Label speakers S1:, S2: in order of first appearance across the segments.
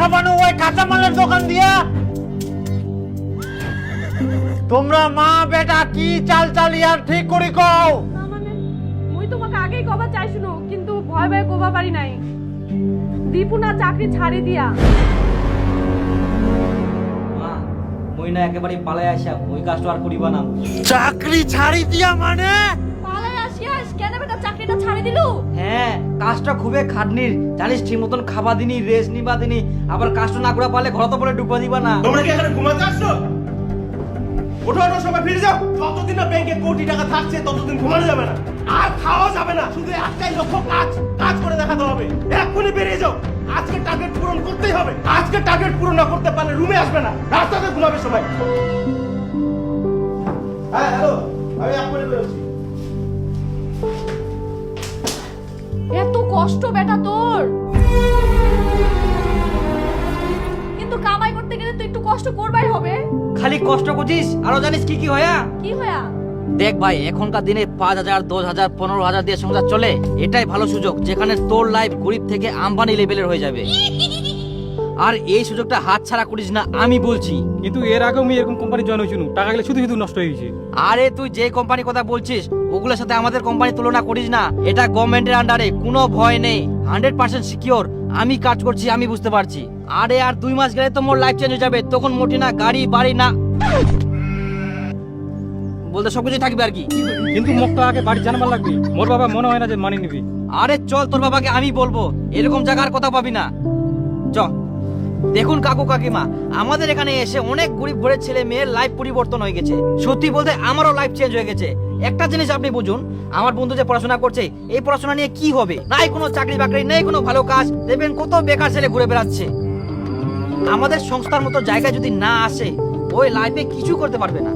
S1: খাবানো ওই কাঁচামালের দোকান দিয়া? তোমরা মা বেটা কি চাল চালিয়ার ঠিক করি কও।
S2: না মানে মুই তোমাকে আগেই কবা চাইছিনু, কিন্তু ভয় ভয় কবা পারি নাই। দীপু না চাকরি ছাড়ি দিয়া।
S3: মা মই না একেবারে পালাই আসা ওই কাজটা আর করিবা না।
S1: চাকরি ছাড়ি দিয়া মানে?
S2: পালাই আসিয়াস কেন বেটা চাকরিটা ছাড়ি দিলু?
S3: হ্যাঁ, কাজটা খুবই খাটনির জানিস, ঠিক মতন খাবা দিনি, রেস্ট নিবা দিনি, আবার কাজটা না করে পারলে ঘর তো বলে ডুবা দিবা না।
S4: তোমরা কি এখানে ঘুমাতে আসছো? ওঠো ওঠো সবাই ফিরে যাও। যতদিন না ব্যাংকে কোটি টাকা থাকছে ততদিন ঘুমানো যাবে না, আর খাওয়া যাবে না। শুধু একটাই লক্ষ্য, কাজ কাজ করে দেখাতে হবে। এক্ষুনি বেরিয়ে যাও। আজকে টার্গেট পূরণ করতেই হবে। আজকে টার্গেট পূরণ না করতে পারলে রুমে আসবে না, রাস্তাতে ঘুমাবে সবাই। হ্যাঁ হ্যালো, আমি এক্ষুনি বেরোচ্ছি।
S2: এত কষ্ট বেটা তোর, কিন্তু কামাই করতে গেলে তো একটু কষ্ট করবাই হবে।
S3: খালি কষ্ট করছিস, আরো জানিস কি কি হয়া?
S2: কি হয়া?
S3: দেখ ভাই, এখনকার দিনে 5,000, 10,000, 15,000 দিয়ে সংসার চলে। এটাই ভালো সুযোগ যেখানে তোর লাইফ গরিব থেকে আম্বানি লেভেলের হয়ে যাবে। আর এই সুযোগটা হাতছাড়া করিস না, আমি বলছি।
S5: কিন্তু এর আগেও আমি এরকম কোম্পানি জয়েন হয়েছিল, টাকা গেলে শুধু শুধু নষ্ট হয়ে গেছে।
S3: আরে তুই যে কোম্পানির কথা বলছিস ওগুলোর সাথে আমাদের কোম্পানি তুলনা করিস না। এটা গভর্নমেন্টের আন্ডারে, কোনো ভয় নেই, 100% সিকিওর। আমি কাজ করছি, আমি বুঝতে পারছি। আরে আর 2 মাস গেলে তো মোর লাইফ চেঞ্জ হয়ে যাবে। তখন মোটি না গাড়ি বাড়ি না বলতে সবকিছু থাকবে আর কি।
S5: কিন্তু মুখটা আগে বাড়ি জানবার লাগবে, মোর বাবা মনে হয় না যে মানি নিবি।
S3: আরে চল, তোর বাবাকে আমি বলবো, এরকম জায়গার কথা পাবি না। চ দেখুন কাকু কাকিমা, আমাদের এখানে এসে অনেক গরিব ঘরের ছেলে মেয়ের লাইফ পরিবর্তন হয়ে গেছে। সত্যি বলতে আমারও লাইফ চেঞ্জ হয়ে গেছে। একটা জিনিস আপনি বুঝুন, আমার বন্ধু যে পড়াশোনা করছে, এই পড়াশোনা নিয়ে কি হবে? নাই কোনো চাকরি বাকরি, নেই কোনো ভালো কাজ। দেখবেন কত বেকার ছেলে ঘুরে বেড়াচ্ছে। আমাদের সংস্থার মতো জায়গায় যদি না আসে, ওই লাইফে কিছু করতে পারবে না।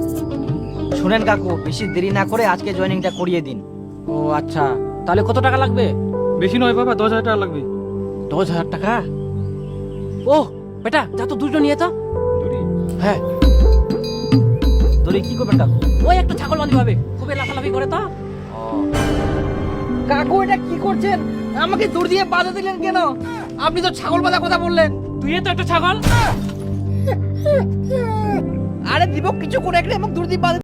S3: শুনেন কাকু, বেশি দেরি না করে আজকে জয়েনিংটা করিয়ে দিন।
S6: ও আচ্ছা, তাহলে কত টাকা লাগবে?
S5: বেশি নয় বাবা, 10,000 টাকা লাগবে।
S6: 10,000 টাকা? ও বেটা, যা তো দুটো নিয়ে তো। হ্যাঁ,
S3: ধরে কি করবেন কাকু?
S6: ওই একটা ছাগল বাঁধি হবে, খুবই লাফালাফি করে তো।
S3: কাকু এটা কি করছেন? আমাকে দূর দিয়ে বাধা দিলেন কেন? আপনি তো ছাগল বাঁধা কথা বললেন।
S6: তুই তো একটা ছাগল।
S3: আরে দিব কিছু করে একটা আমাকে দূর দিয়ে বাধা